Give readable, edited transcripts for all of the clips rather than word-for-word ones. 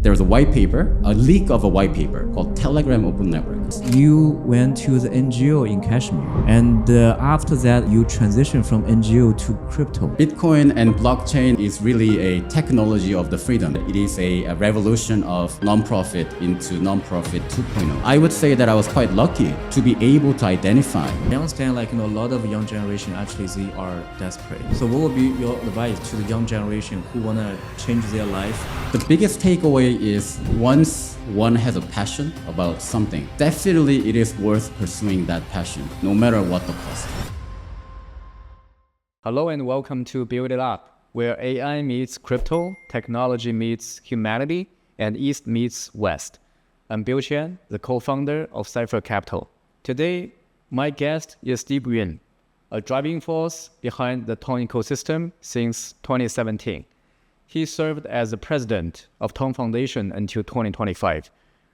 There's a white paper, a leak of a white paper called Telegram Open Network. You went to the NGO in Kashmir, and after that, you transitioned from NGO to crypto. Bitcoin and blockchain is really a technology of the freedom. It is a revolution of non-profit into non-profit 2.0. I would say that I was quite lucky to be able to identify. I understand, a lot of young generation actually they are desperate. So, what would be your advice to the young generation who wanna change their life? The biggest takeaway is once one has a passion about something, definitely it is worth pursuing that passion, no matter what the cost. Hello and welcome to Build It Up, where AI meets crypto, technology meets humanity, and East meets West. I'm Bill Chen, the co-founder of Cypher Capital. Today, my guest is Steve Yun, a driving force behind the Tong ecosystem since 2017. He served as the president of Tong Foundation until 2025,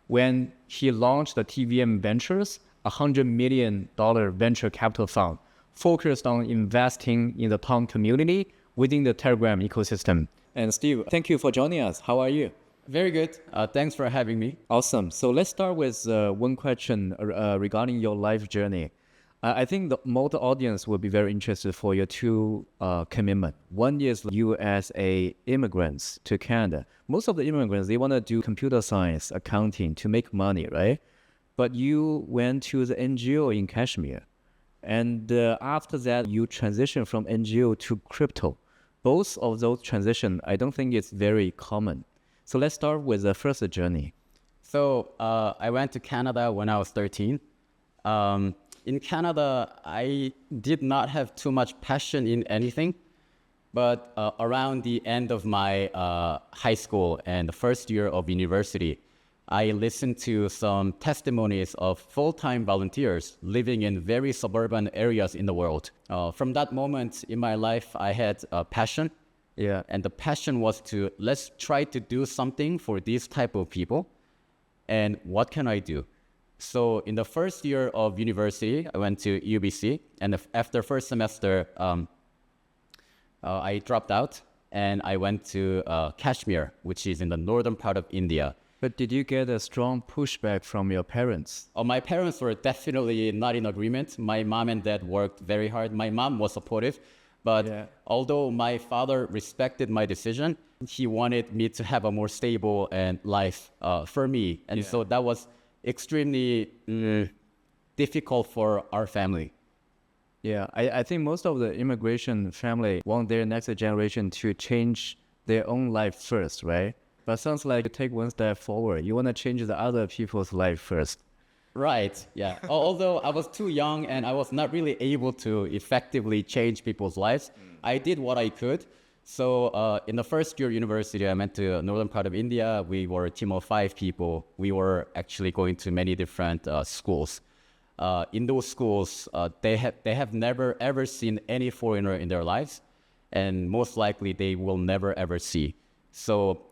when he launched the TVM Ventures, a $100 million venture capital fund focused on investing in the Tong community within the Telegram ecosystem. And Steve, thank you for joining us. How are you? Very good. Thanks for having me. Awesome. So let's start with one question regarding your life journey. I think most audience will be very interested for your two commitment. One is you as a immigrant to Canada. Most of the immigrants, they want to do computer science, accounting to make money, right? But you went to the NGO in Kashmir. And after that, you transition from NGO to crypto. Both of those transitions, I don't think it's very common. So let's start with the first journey. So I went to Canada when I was 13. In Canada, I did not have too much passion in anything, but around the end of my high school and the first year of university, I listened to some testimonies of full-time volunteers living in very suburban areas in the world. From that moment in my life, I had a passion. Yeah. And the passion was to, let's try to do something for these type of people. And what can I do? So in the first year of university, I went to UBC, and after first semester, I dropped out, and I went to Kashmir, which is in the northern part of India. But did you get a strong pushback from your parents? My parents were definitely not in agreement. My mom and dad worked very hard. My mom was supportive, but although my father respected my decision, he wanted me to have a more stable life for me. And so that was extremely difficult for our family. Yeah, I think most of the immigration family want their next generation to change their own life first, right? But sounds like you take one step forward. You want to change the other people's life first. Right, yeah. Although I was too young and I was not really able to effectively change people's lives, I did what I could. So in the first year of university, I went to the northern part of India. We were a team of 5 people. We were actually going to many different schools. In those schools, they have never ever seen any foreigner in their lives, and most likely they will never ever see. So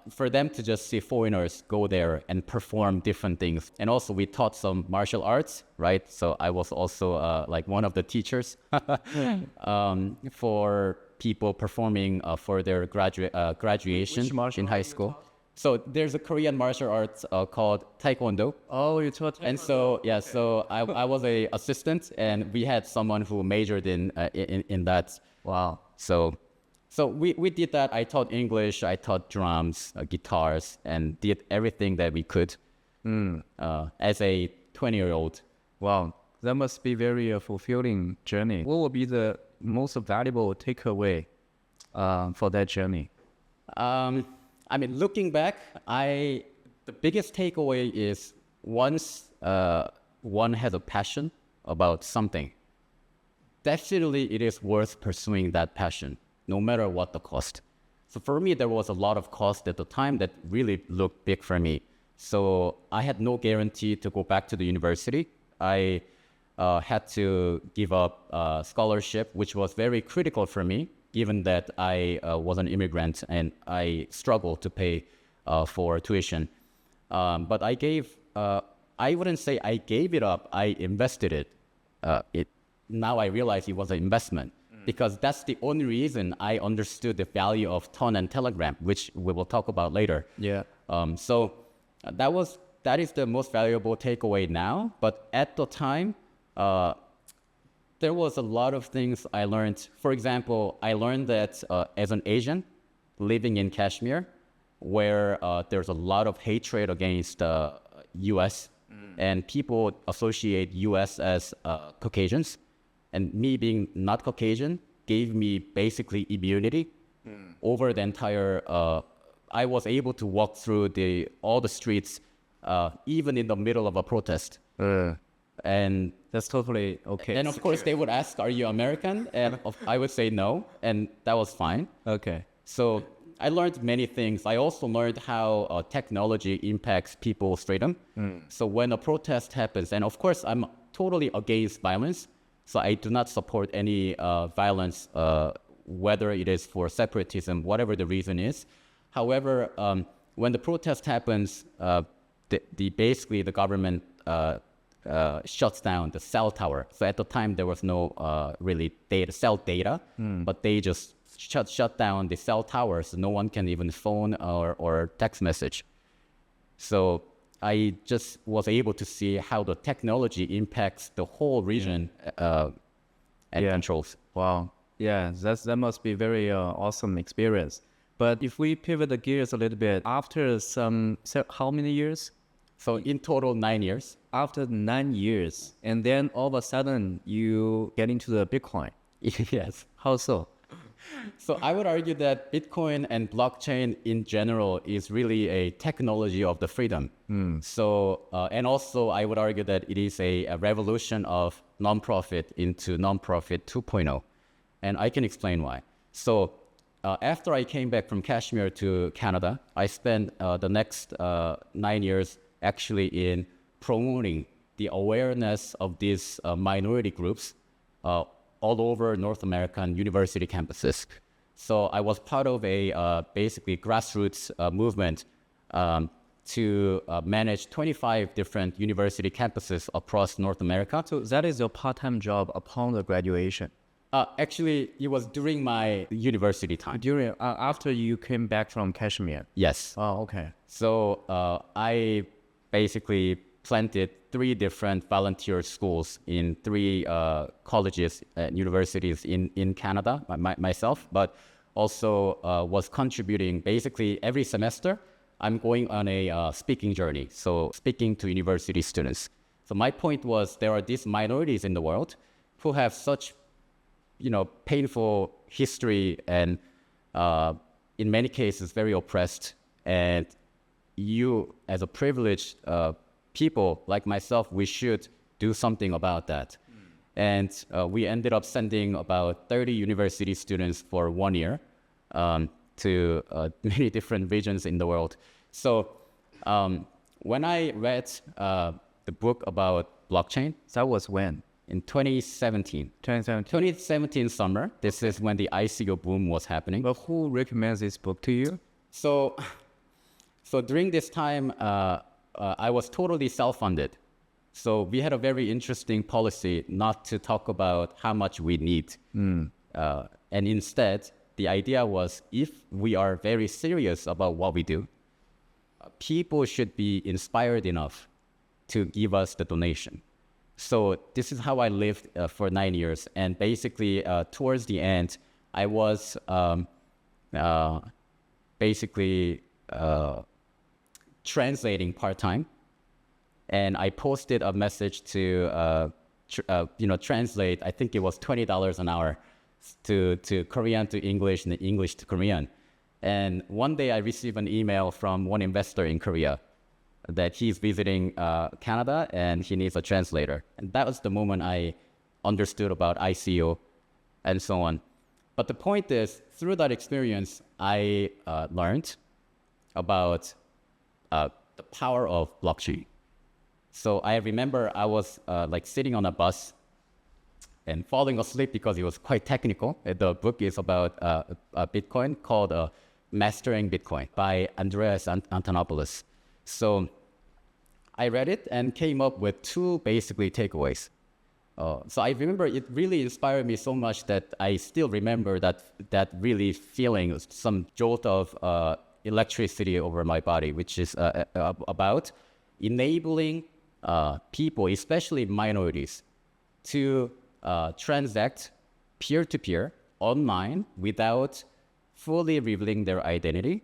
for them to just see foreigners go there and perform different things. And also we taught some martial arts, right? So I was also like one of the teachers for people performing for their graduation in high school. So there's a Korean martial arts called Taekwondo. Oh, you taught Taekwondo. And so, so I was a assistant, and we had someone who majored in that. Wow. So we did that. I taught English, I taught drums, guitars, and did everything that we could as a 20-year-old. Wow, that must be very fulfilling journey. What would be the most valuable takeaway for that journey? I mean, looking back, the biggest takeaway is once one has a passion about something, definitely it is worth pursuing that passion, no matter what the cost. So for me, there was a lot of cost at the time that really looked big for me. So I had no guarantee to go back to the university. I had to give up scholarship, which was very critical for me, given that I was an immigrant and I struggled to pay for tuition. But I wouldn't say I gave it up, I invested it. Now I realize it was an investment. Because that's the only reason I understood the value of Ton and Telegram, which we will talk about later. Yeah. That is the most valuable takeaway now. But at the time, there was a lot of things I learned. For example, I learned that as an Asian living in Kashmir, where there's a lot of hatred against U.S. and people associate U.S. as Caucasians, and me being not Caucasian gave me basically immunity over the entire. I was able to walk through all the streets, even in the middle of a protest. And That's totally okay. of course, they would ask, "Are you American?" And I would say no, and that was fine. Okay. So I learned many things. I also learned how technology impacts people's freedom. So when a protest happens, and of course, I'm totally against violence. So I do not support any violence, whether it is for separatism, whatever the reason is. However, when the protest happens, basically the government shuts down the cell tower. So at the time, there was no really cell data, but they just shut down the cell towers. So no one can even phone or text message. So I just was able to see how the technology impacts the whole region and controls. Wow. Yeah, that must be very awesome experience. But if we pivot the gears a little bit, after how many years? So in total, 9 years. After 9 years, and then all of a sudden you get into the Bitcoin. Yes. How so? So I would argue that Bitcoin and blockchain in general is really a technology of the freedom. So, and also I would argue that it is a revolution of nonprofit into nonprofit 2.0. And I can explain why. So after I came back from Kashmir to Canada, I spent the next 9 years actually in promoting the awareness of these minority groups all over North American university campuses. So I was part of a basically grassroots movement to manage 25 different university campuses across North America. So that is your part-time job upon the graduation. Actually, it was during my university time. During after you came back from Kashmir. Yes. Oh, okay. So I basically planted 3 different volunteer schools in 3 colleges and universities in Canada, myself, but also was contributing basically every semester. I'm going on a speaking journey, so speaking to university students. So my point was there are these minorities in the world who have such, painful history and in many cases very oppressed. And you, as a privileged people like myself, we should do something about that. And we ended up sending about 30 university students for 1 year to many different regions in the world. So when I read the book about blockchain, That was when? in 2017. 2017. 2017 summer, this is when the ICO boom was happening. But who recommends this book to you? So during this time, I was totally self-funded. So we had a very interesting policy not to talk about how much we need. And instead, the idea was if we are very serious about what we do, people should be inspired enough to give us the donation. So this is how I lived for 9 years. And basically, towards the end, I was basically translating part-time. And I posted a message to, translate, I think it was $20 an hour to Korean to English and English to Korean. And one day I received an email from one investor in Korea that he's visiting Canada and he needs a translator. And that was the moment I understood about ICO and so on. But the point is, through that experience, I learned about the power of blockchain. So I remember I was sitting on a bus and falling asleep because it was quite technical. The book is about Bitcoin called Mastering Bitcoin by Andreas Antonopoulos. So I read it and came up with 2 basically takeaways. So I remember it really inspired me so much that I still remember that really feeling, some jolt of electricity over my body, which is about enabling people, especially minorities, to transact peer-to-peer online without fully revealing their identity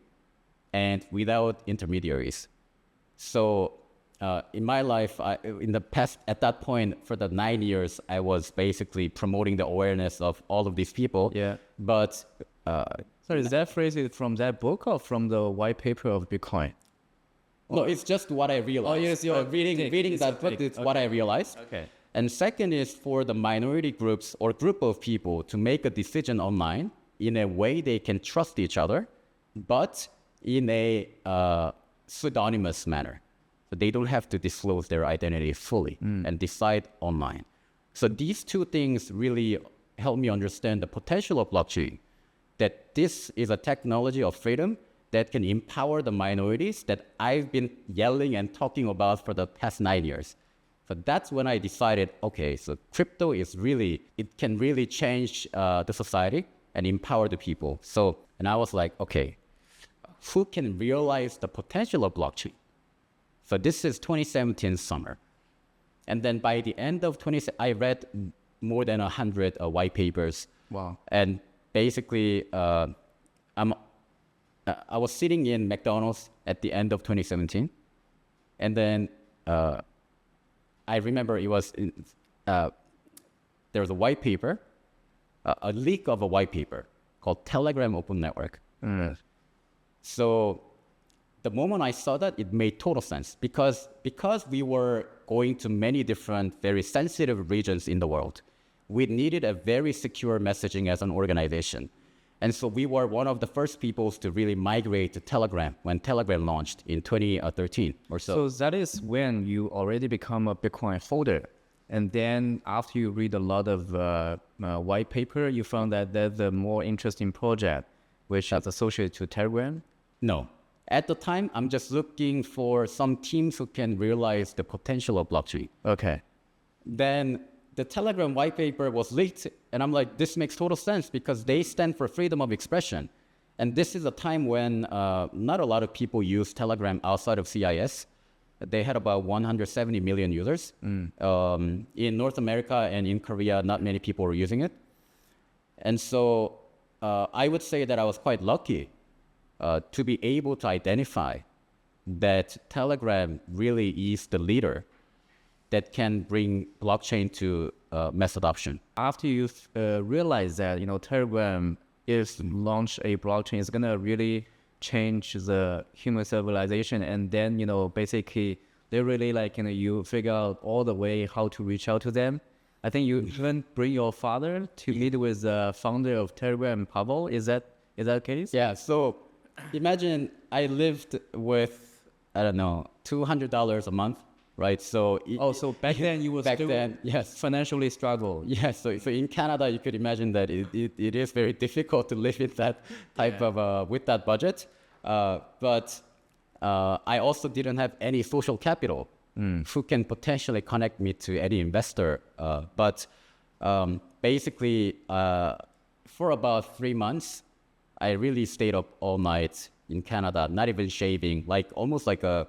and without intermediaries. So in my life, in the past, at that point, for the 9 years, I was basically promoting the awareness of all of these people. Yeah. But So is that phrase is from that book or from the white paper of Bitcoin? no, it's just what I realized. Oh, yes, your reading it's that your book, take. it's what I realized. Okay. And second is for the minority groups or group of people to make a decision online in a way they can trust each other, but in a pseudonymous manner. So they don't have to disclose their identity fully and decide online. So these two things really help me understand the potential of blockchain, that this is a technology of freedom that can empower the minorities that I've been yelling and talking about for the past 9 years. So that's when I decided, okay, so crypto is really, it can really change the society and empower the people. So, and I was like, okay, who can realize the potential of blockchain? So this is 2017 summer. And then by the end of I read more than 100 white papers. Wow. And basically, I was sitting in McDonald's at the end of 2017. And then I remember it was, there was a white paper, a leak of a white paper called Telegram Open Network. So the moment I saw that, it made total sense because we were going to many different, very sensitive regions in the world. We needed a very secure messaging as an organization. And so we were one of the first people to really migrate to Telegram when Telegram launched in 2013 or so. So that is when you already become a Bitcoin holder. And then after you read a lot of white paper, you found that there's a more interesting project which is associated to Telegram? No. At the time, I'm just looking for some teams who can realize the potential of blockchain. Okay. Then the Telegram white paper was leaked, and I'm like, this makes total sense because they stand for freedom of expression. And this is a time when not a lot of people use Telegram outside of CIS. They had about 170 million users. In North America and in Korea, not many people were using it. And so I would say that I was quite lucky to be able to identify that Telegram really is the leader that can bring blockchain to mass adoption. After you realize that, Telegram is launch a blockchain, it's gonna really change the human civilization, and then, basically they really you figure out all the way how to reach out to them. I think you even bring your father to meet with the founder of Telegram, Pavel. Is that the case? Yeah, so imagine I lived with, I don't know, $200 a month, right? So so back then you were back still then, yes. financially struggle. Yeah, so in Canada, you could imagine that it is very difficult to live with that type of, with that budget. But I also didn't have any social capital who can potentially connect me to any investor. But basically, for about 3 months, I really stayed up all night in Canada, not even shaving, almost like a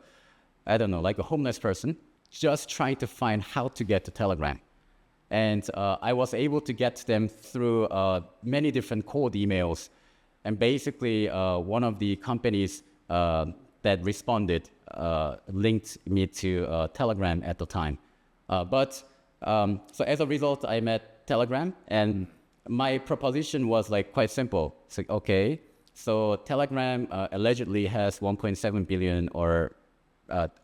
homeless person, just trying to find how to get to Telegram. And I was able to get them through many different cold emails. And basically, one of the companies that responded linked me to Telegram at the time. So as a result, I met Telegram, and my proposition was quite simple. It's okay, so Telegram allegedly has 1.7 billion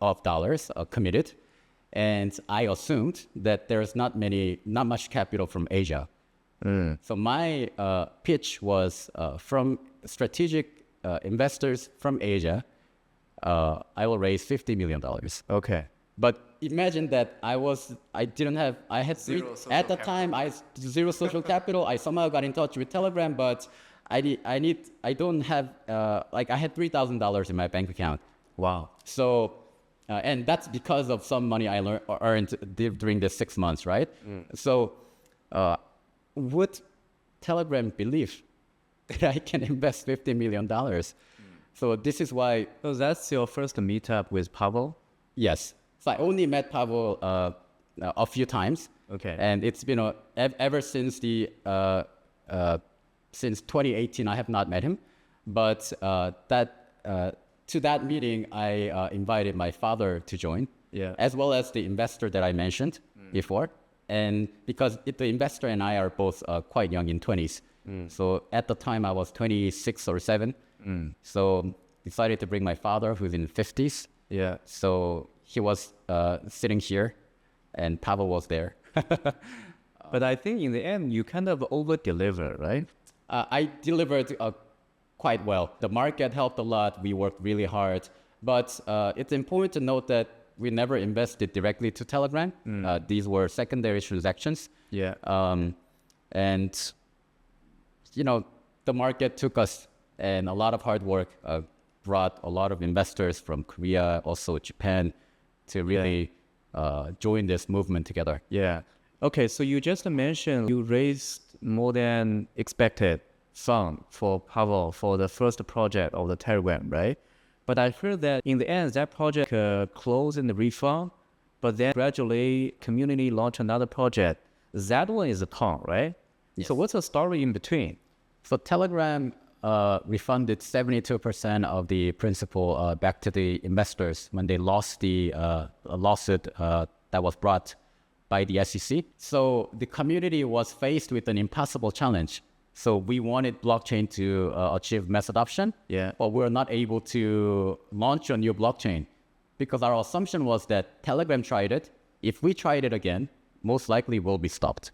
of dollars committed, and I assumed that there's not much capital from Asia. So my pitch was from strategic investors from Asia. I will raise $50 million. Okay. But imagine that I had zero social capital. I somehow got in touch with Telegram, but I don't have, I had $3,000 in my bank account. Wow. So, and that's because of some money I earned during the 6 months, right? So, would Telegram believe that I can invest $50 million So this is why, So that's your first meetup with Pavel? yes. So I only met Pavel a few times. Okay. And it's been ever since since 2018, I have not met him. But to that meeting, I invited my father to join, Yeah. as well as the investor that I mentioned before. And because the investor and I are both quite young in 20s. So at the time, I was 26 or 7. So decided to bring my father, who's in 50s. Yeah. So he was sitting here, and Pavel was there. But I think in the end, you kind of over-deliver, right? I delivered quite well. The market helped a lot. We worked really hard. But it's important to note that we never invested directly to Telegram. These were secondary transactions. Yeah. And, you know, the market took us, and a lot of hard work brought a lot of investors from Korea, also Japan, to really join this movement together. Yeah. Okay, so you just mentioned you raised more than expected fund for Pavel for the first project of the Telegram, right? But I heard that in the end, that project closed and refund, but then gradually community launched another project. That one is a con, right? Yes. So what's the story in between? So Telegram refunded 72% of the principal back to the investors when they lost the lawsuit that was brought by the SEC. So the community was faced with an impossible challenge. So we wanted blockchain to achieve mass adoption, but we're not able to launch a new blockchain because our assumption was that Telegram tried it. If we tried it again, most likely we'll be stopped.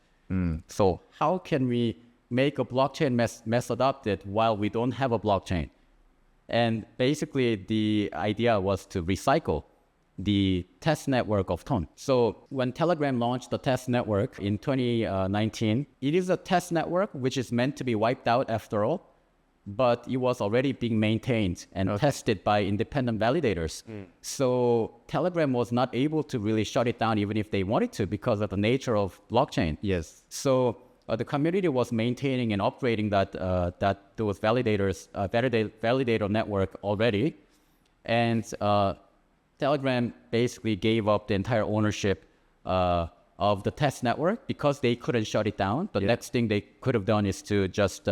So how can we make a blockchain mass adopted while we don't have a blockchain? And basically the idea was to recycle the test network of Ton. So when Telegram launched the test network in 2019, it is a test network which is meant to be wiped out after all, but it was already being maintained and tested by independent validators. So Telegram was not able to really shut it down even if they wanted to because of the nature of blockchain. Yes. So the community was maintaining and upgrading those validators, validator network already. And Telegram basically gave up the entire ownership of the test network because they couldn't shut it down. The next thing they could have done is to just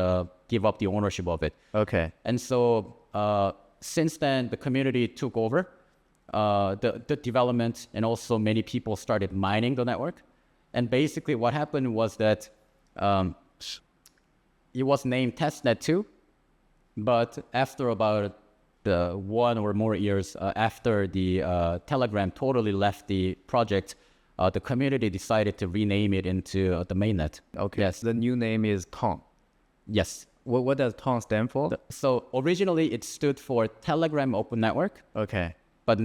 give up the ownership of it. Okay. And so since then, the community took over the development, and also many people started mining the network. And basically what happened was that it was named testnet 2, but after about 1 or more years after the Telegram totally left the project, the community decided to rename it into the mainnet. Okay. Yes. The new name is Ton. Yes. What does Ton stand for? So originally it stood for Telegram Open Network, Okay. but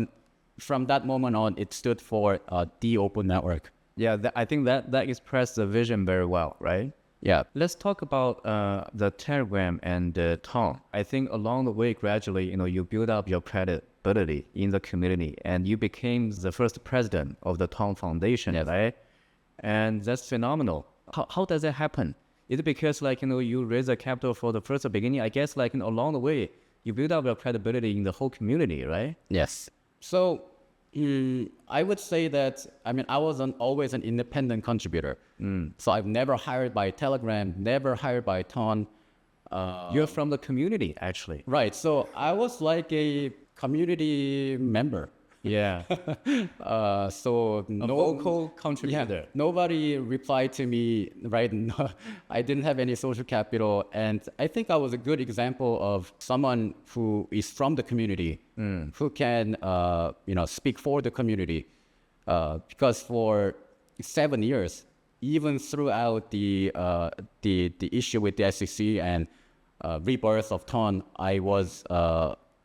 from that moment on, it stood for the Open Network. Yeah, I think that expresses the vision very well, right? Yeah. Let's talk about the Telegram and Ton. I think along the way, gradually, you build up your credibility in the community, and you became the first president of the Ton Foundation, right? And that's phenomenal. How does that happen? Is it because you raise the capital for the first beginning? I guess along the way, you build up your credibility in the whole community, right? Yes. So I would say that, I was always an independent contributor. So I've never hired by Telegram, never hired by Ton. You're from the community, actually. Right. So I was like a community member. Yeah. So A vocal contributor. Nobody replied to me, right? No, I didn't have any social capital. And I think I was a good example of someone who is from the community, who can, speak for the community. Because for 7 years, even throughout the issue with the SEC and rebirth of Ton, I was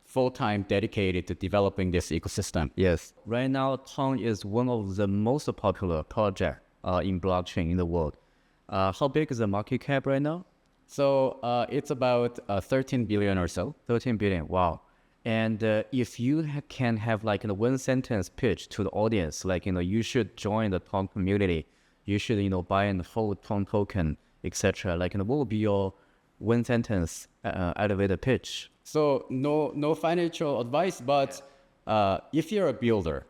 full-time dedicated to developing this ecosystem. Yes. Right now, Ton is one of the most popular projects in blockchain in the world. How big is the market cap right now? So it's about 13 billion or so. 13 billion. Wow. And if you can have a one sentence pitch to the audience, you should join the Ton community, you should buy and hold Ton token, etc. What would be your one sentence elevator pitch? So no financial advice, but if you're a builder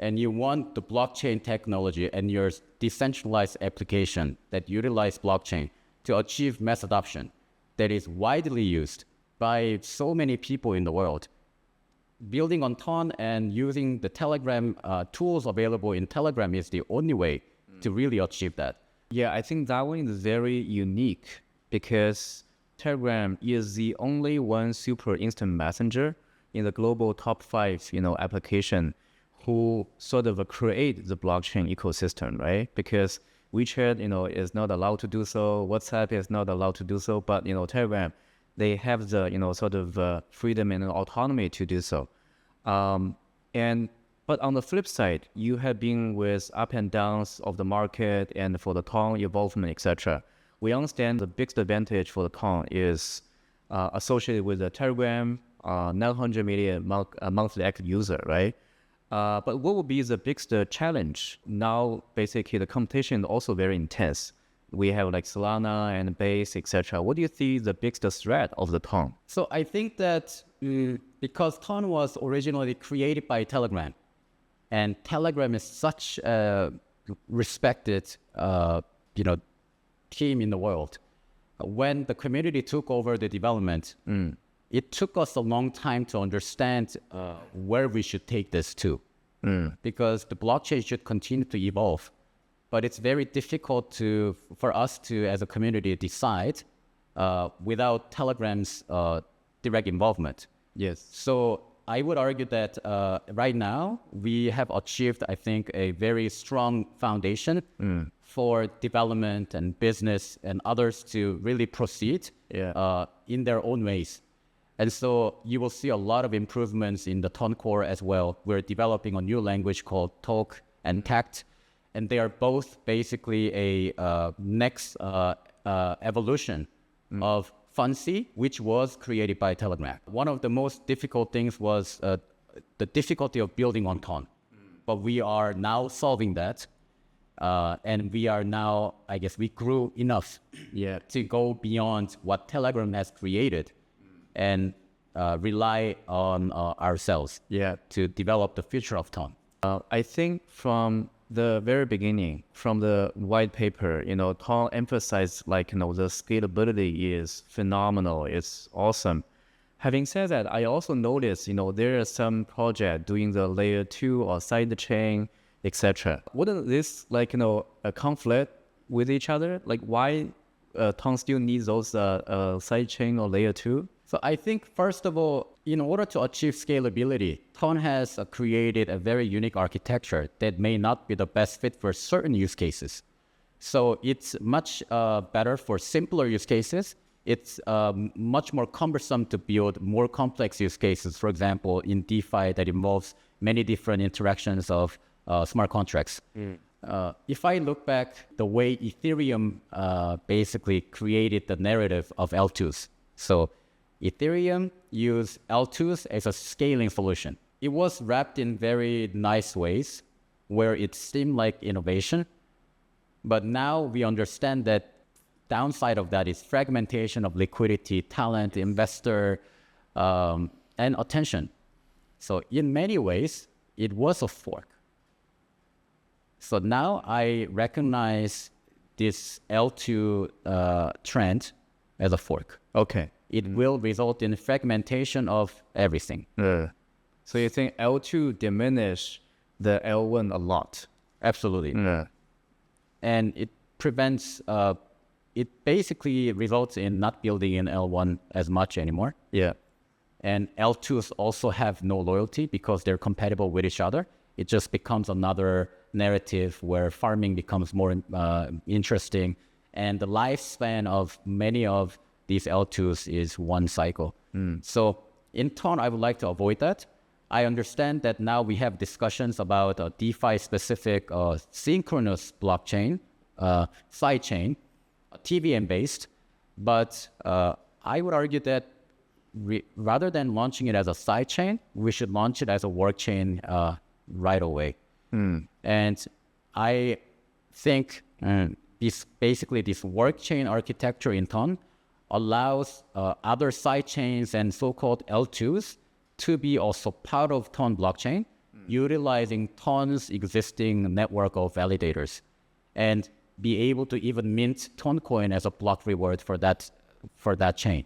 and you want the blockchain technology and your decentralized application that utilize blockchain to achieve mass adoption that is widely used by so many people in the world, building on Ton and using the Telegram tools available in Telegram is the only way to really achieve that. Yeah, I think that one is very unique because Telegram is the only one super instant messenger in the global top 5, application who sort of create the blockchain ecosystem, right? Because WeChat, is not allowed to do so. WhatsApp is not allowed to do so. But, Telegram, they have the, sort of freedom and autonomy to do so. But on the flip side, you have been with up and downs of the market and for the Tong evolvement, etc. We understand the biggest advantage for the Tong is associated with the Telegram, 900 million monthly active user, right? But what would be the biggest challenge? Now, basically, the competition is also very intense. We have like Solana and Base, etc. What do you see the biggest threat of the Tong? So I think that because Ton was originally created by Telegram, and Telegram is such a respected, team in the world. When the community took over the development, it took us a long time to understand where we should take this to, because the blockchain should continue to evolve. But it's very difficult for us to, as a community, decide without Telegram's direct involvement. Yes. So I would argue that right now we have achieved, I think, a very strong foundation for development and business and others to really proceed in their own ways. And so you will see a lot of improvements in the Ton core as well. We're developing a new language called Talk and Tact, and they are both basically a next evolution of Fancy, which was created by Telegram. One of the most difficult things was the difficulty of building on Ton. But we are now solving that. And we are now, I guess we grew enough to go beyond what Telegram has created and rely on ourselves to develop the future of Ton. I think from the very beginning, from the white paper, Tom emphasized the scalability is phenomenal. It's awesome. Having said that, I also noticed, there are some project doing the layer 2 or side chain, etc. Wouldn't this a conflict with each other? Like why Tom still needs those side chain or layer 2? So I think, first of all, in order to achieve scalability, Ton has created a very unique architecture that may not be the best fit for certain use cases. So it's much better for simpler use cases. It's much more cumbersome to build more complex use cases, for example, in DeFi that involves many different interactions of smart contracts. If I look back the way Ethereum basically created the narrative of L2s, so Ethereum used L2s as a scaling solution. It was wrapped in very nice ways where it seemed like innovation. But now we understand that downside of that is fragmentation of liquidity, talent, investor, and attention. So in many ways, it was a fork. So now I recognize this L2 trend as a fork. Okay. It will result in fragmentation of everything. So you think L2 diminish the L1 a lot? Absolutely. And it prevents, it basically results in not building in L1 as much anymore. Yeah. And L2s also have no loyalty because they're compatible with each other. It just becomes another narrative where farming becomes more interesting. And the lifespan of many of these L2s is one cycle. So in Ton, I would like to avoid that. I understand that now we have discussions about a DeFi-specific synchronous blockchain, sidechain, TVM-based. But I would argue that rather than launching it as a sidechain, we should launch it as a work chain right away. And I think this work chain architecture in Ton allows other side chains and so-called L2s to be also part of Ton blockchain, utilizing Ton's existing network of validators, and be able to even mint Ton coin as a block reward for that chain.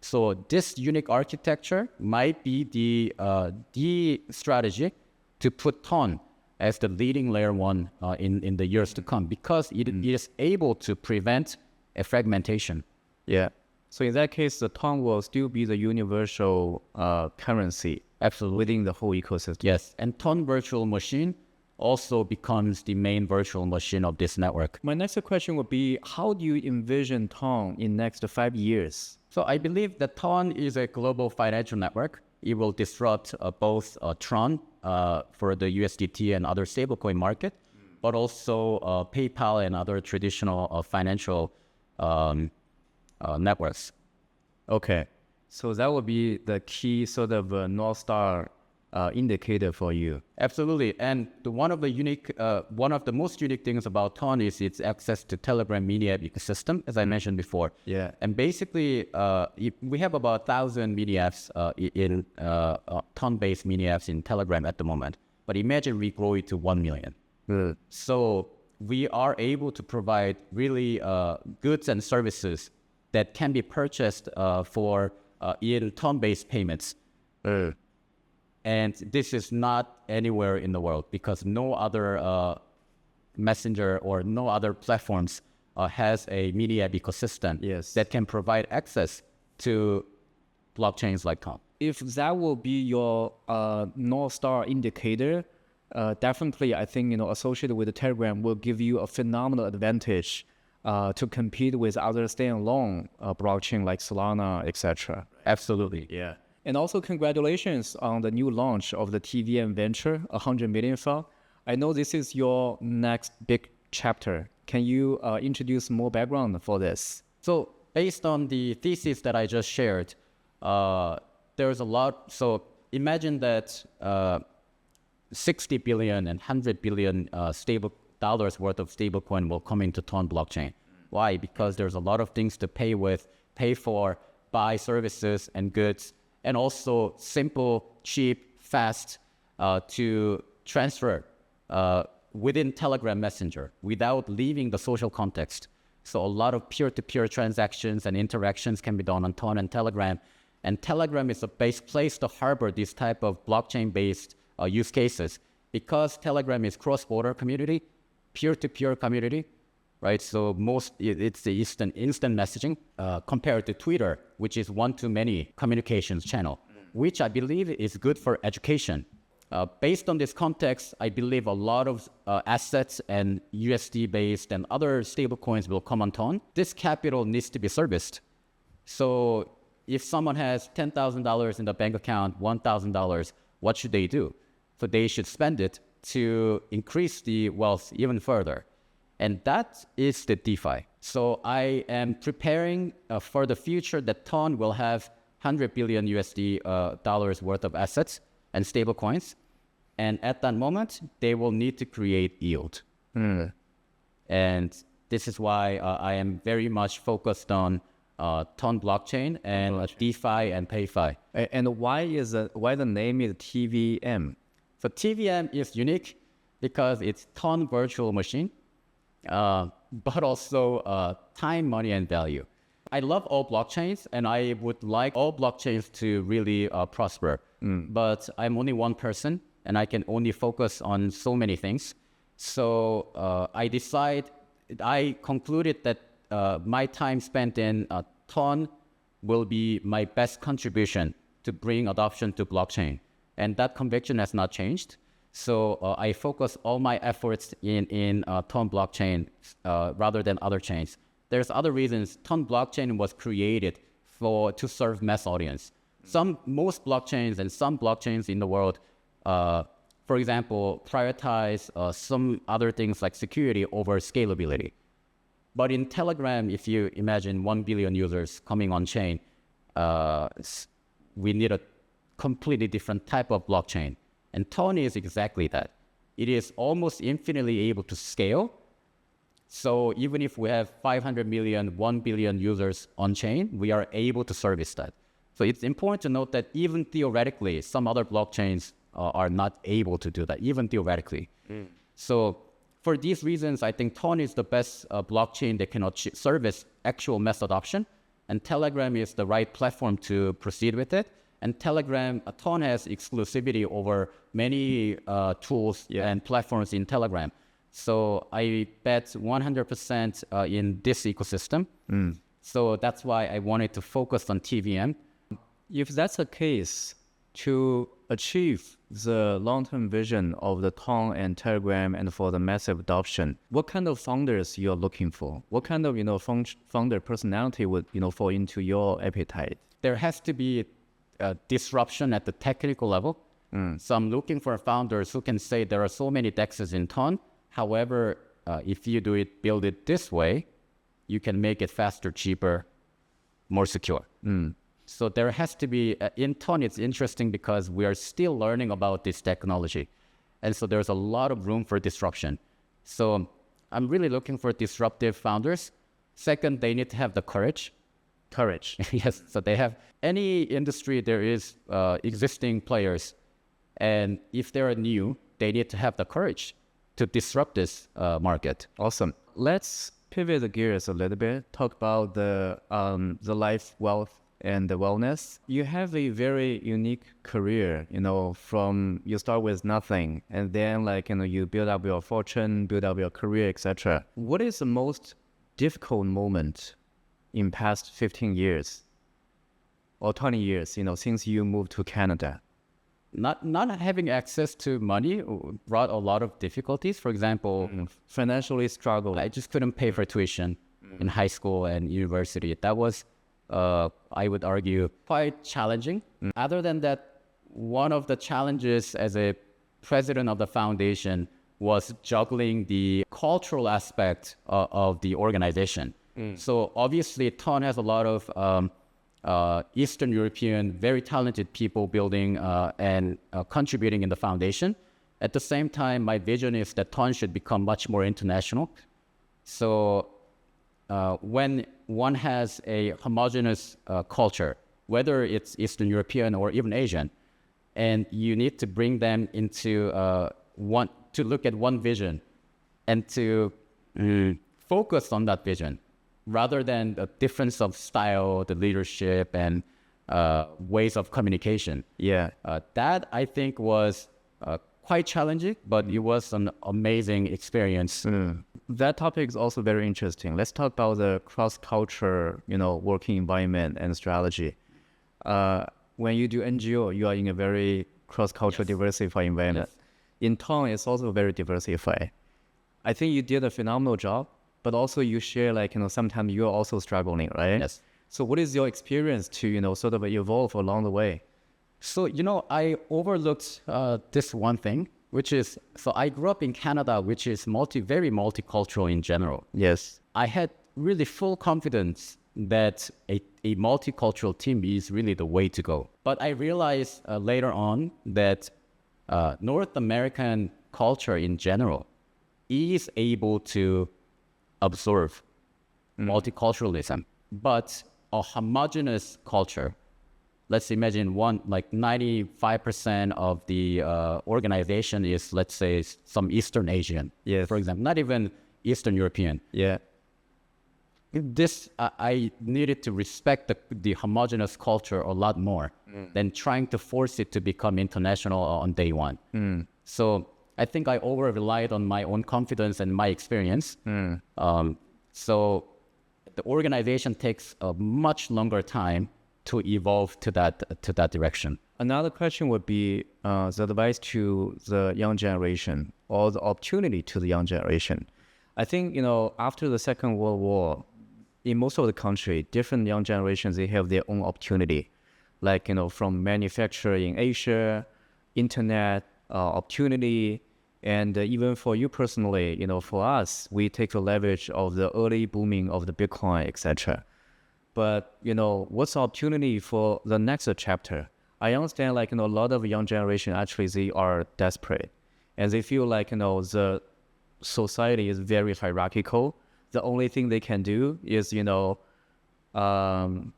So this unique architecture might be the strategy to put Ton as the leading layer one in the years to come, because it is able to prevent a fragmentation. Yeah. So in that case, the Ton will still be the universal currency Absolutely. within the whole ecosystem. Yes, and Ton virtual machine also becomes the main virtual machine of this network. My next question would be, how do you envision Ton in next 5 years? So I believe that Ton is a global financial network. It will disrupt both Tron for the USDT and other stablecoin market, but also PayPal and other traditional financial networks. Okay. So that would be the key sort of North Star indicator for you. Absolutely, and one of the most unique things about Ton is its access to Telegram mini app ecosystem, as I mentioned before. Yeah. And basically, we have about 1,000 mini apps in Ton-based mini apps in Telegram at the moment. But imagine we grow it to 1 million. So we are able to provide really goods and services that can be purchased for in Ton-based payments. And this is not anywhere in the world, because no other messenger or no other platforms has a media ecosystem that can provide access to blockchains like Ton. If that will be your North Star indicator, definitely I think associated with the Telegram will give you a phenomenal advantage to compete with other standalone blockchain like Solana, etc. Absolutely. Yeah. And also congratulations on the new launch of the TVM Venture, 100 million fund. I know this is your next big chapter. Can you introduce more background for this? So based on the thesis that I just shared, there's a lot. So imagine that 60 billion and 100 billion stable dollars worth of stablecoin will come into Ton blockchain. Why? Because there's a lot of things to pay for, buy services and goods, and also simple, cheap, fast to transfer within Telegram Messenger without leaving the social context. So a lot of peer-to-peer transactions and interactions can be done on Ton and Telegram. And Telegram is a base place to harbor this type of blockchain-based use cases, because Telegram is cross-border community, peer-to-peer community, right? So it's the instant messaging compared to Twitter, which is one-to-many communications channel, which I believe is good for education. Based on this context, I believe a lot of assets and USD-based and other stablecoins will come on Ton. This capital needs to be serviced. So if someone has $10,000 in the bank account, $1,000, what should they do? So they should spend it to increase the wealth even further. And that is the DeFi. So I am preparing for the future that Ton will have 100 billion USD dollars worth of assets and stable coins. And at that moment, they will need to create yield. And this is why I am very much focused on Ton blockchain and DeFi and PayFi. And why the name is TVM? So TVM is unique because it's Ton virtual machine, but also time, money, and value. I love all blockchains, and I would like all blockchains to really prosper. But I'm only one person, and I can only focus on so many things. So I concluded that my time spent in Ton will be my best contribution to bring adoption to blockchain. And that conviction has not changed. So I focus all my efforts in Ton blockchain rather than other chains. There's other reasons. Ton blockchain was created to serve mass audience. Most blockchains and some blockchains in the world, for example, prioritize some other things like security over scalability. But in Telegram, if you imagine 1 billion users coming on chain, we need a completely different type of blockchain. And Ton is exactly that. It is almost infinitely able to scale So even if we have 500 million, 1 billion users on chain, we are able to service that. So it's important to note that even theoretically, some other blockchains are not able to do that, even theoretically. So for these reasons, I think Ton is the best blockchain that can service actual mass adoption. And Telegram is the right platform to proceed with it. And Ton has exclusivity over many tools and platforms in Telegram. So I bet 100% in this ecosystem. So that's why I wanted to focus on TVM. If that's the case, to achieve the long-term vision of the Ton and Telegram and for the massive adoption, what kind of founders you're looking for? What kind of founder personality would fall into your appetite? There has to be a disruption at the technical level. So I'm looking for founders who can say there are so many DEXs in Ton. However, if you build it this way, you can make it faster, cheaper, more secure. So there has to be, in Ton, it's interesting because we are still learning about this technology. And so there's a lot of room for disruption. So I'm really looking for disruptive founders. Second, they need to have the courage. Yes, so they have, any industry, there is existing players. And if they're new, they need to have the courage to disrupt this market. Awesome. Let's pivot the gears a little bit, talk about the life, wealth, and the wellness. You have a very unique career, from you start with nothing and then you build up your fortune, build up your career, etc. What is the most difficult moment in past 15 years or 20 years, since you moved to Canada? Not having access to money brought a lot of difficulties. For example, financially struggled. I just couldn't pay for tuition in high school and university. That was I would argue, quite challenging. Other than that, one of the challenges as a president of the foundation was juggling the cultural aspect of the organization. So obviously, Ton has a lot of Eastern European, very talented people building and contributing in the foundation. At the same time, my vision is that Ton should become much more international. So when one has a homogeneous culture, whether it's Eastern European or even Asian, and you need to bring them into to look at one vision and to focus on that vision rather than the difference of style, the leadership, and ways of communication. That I think was quite challenging, but it was an amazing experience. That topic is also very interesting. Let's talk about the cross-culture, working environment and strategy. When you do NGO, you are in a very cross-cultural, diversified environment. In Ton, it's also very diversified. I think you did a phenomenal job, but also you share sometimes you're also struggling, right? Yes. So what is your experience to, sort of evolve along the way? So, I overlooked this one thing, which is, so I grew up in Canada, which is very multicultural in general. Yes. I had really full confidence that a multicultural team is really the way to go. But I realized later on that North American culture in general is able to observe multiculturalism, but a homogeneous culture, let's imagine 95% of the organization is, let's say, some Eastern Asian, for example, not even Eastern European. This, I needed to respect the homogeneous culture a lot more than trying to force it to become international on day one. So I think I over-relied on my own confidence and my experience. So the organization takes a much longer time to evolve to that direction. Another question would be the advice to the young generation or the opportunity to the young generation. I think, after the Second World War, in most of the country, different young generations, they have their own opportunity. From manufacturing in Asia, internet opportunity, and even for you personally, for us, we take the leverage of the early booming of the Bitcoin, etc. But, what's the opportunity for the next chapter? I understand, a lot of young generation, actually, they are desperate. And they feel the society is very hierarchical. the only thing they can do is,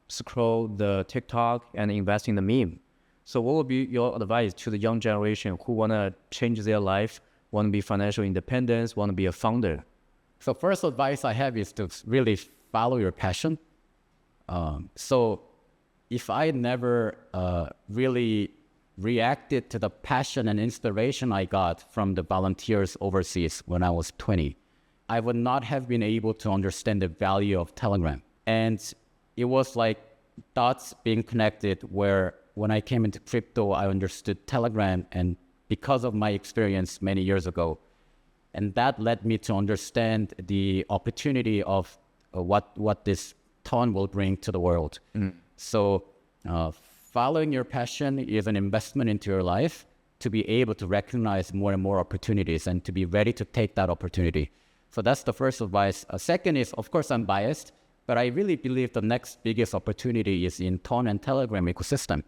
scroll the TikTok and invest in the meme. So what would be your advice to the young generation who want to change their life, want to be financial independence, want to be a founder? So first advice I have is to really follow your passion. So if I never really reacted to the passion and inspiration I got from the volunteers overseas when I was 20, I would not have been able to understand the value of Telegram. And it was like dots being connected where when I came into crypto, I understood Telegram, and because of my experience many years ago. And that led me to understand the opportunity of what this ton will bring to the world. So following your passion is an investment into your life to be able to recognize more and more opportunities and to be ready to take that opportunity. So that's the first advice. Second is, of course, I'm biased, but I really believe the next biggest opportunity is in Ton and Telegram ecosystem.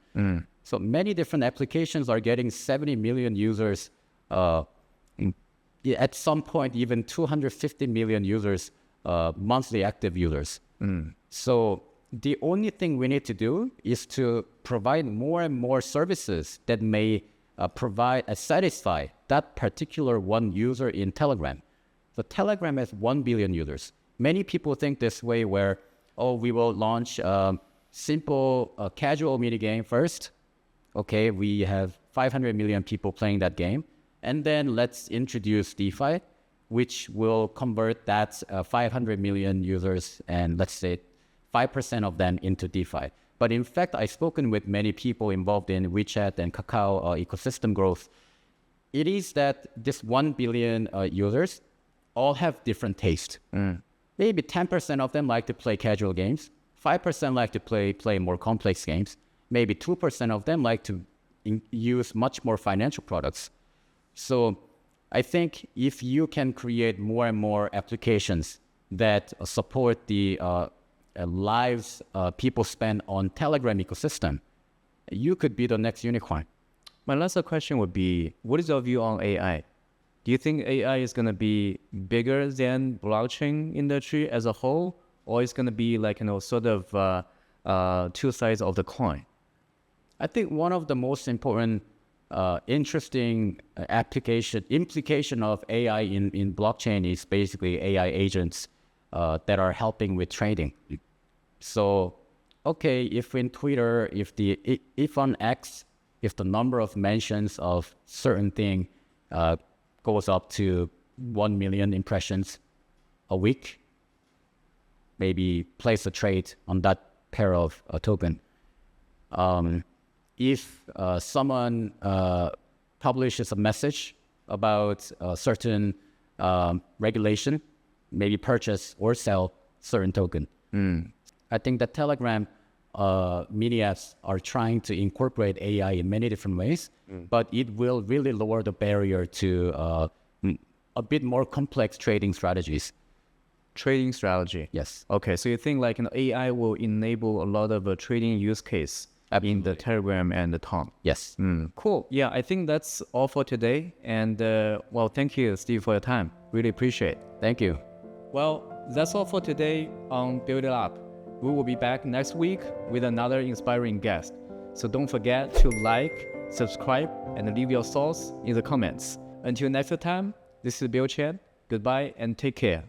So many different applications are getting 70 million users, at some point even 250 million users, monthly active users. So the only thing we need to do is to provide more and more services that may satisfy that particular one user in Telegram. So Telegram has 1 billion users. Many people think this way where, we will launch simple casual mini game first. Okay, we have 500 million people playing that game. And then let's introduce DeFi, which will convert that 500 million users and let's say 5% of them into DeFi. But in fact, I've spoken with many people involved in WeChat and Kakao ecosystem growth. It is that this 1 billion users all have different taste. Maybe 10% of them like to play casual games. 5% like to play more complex games. Maybe 2% of them like to use much more financial products. So I think if you can create more and more applications that support the lives people spend on Telegram ecosystem, you could be the next unicorn. My last question would be, what is your view on AI? Do you think AI is going to be bigger than blockchain industry as a whole, or it's going to be like, sort of two sides of the coin? I think one of the most important, interesting implication of AI in blockchain is basically AI agents that are helping with trading. So, okay, if in Twitter, if on X, if the number of mentions of certain thing goes up to 1 million impressions a week, maybe place a trade on that pair of token. If someone publishes a message about a certain regulation, maybe purchase or sell certain token. I think that Telegram mini apps are trying to incorporate AI in many different ways, but it will really lower the barrier to a bit more complex trading strategies. Trading strategy. Yes. Okay, so you think like AI will enable a lot of trading use case in the Telegram and the Tom? Yes. Cool. Yeah, I think that's all for today. And well, thank you, Steve, for your time. Really appreciate it. Thank you. Well, that's all for today on Build It Up. We will be back next week with another inspiring guest. So don't forget to like, subscribe, and leave your thoughts in the comments. Until next time, this is Bill Chen. Goodbye and take care.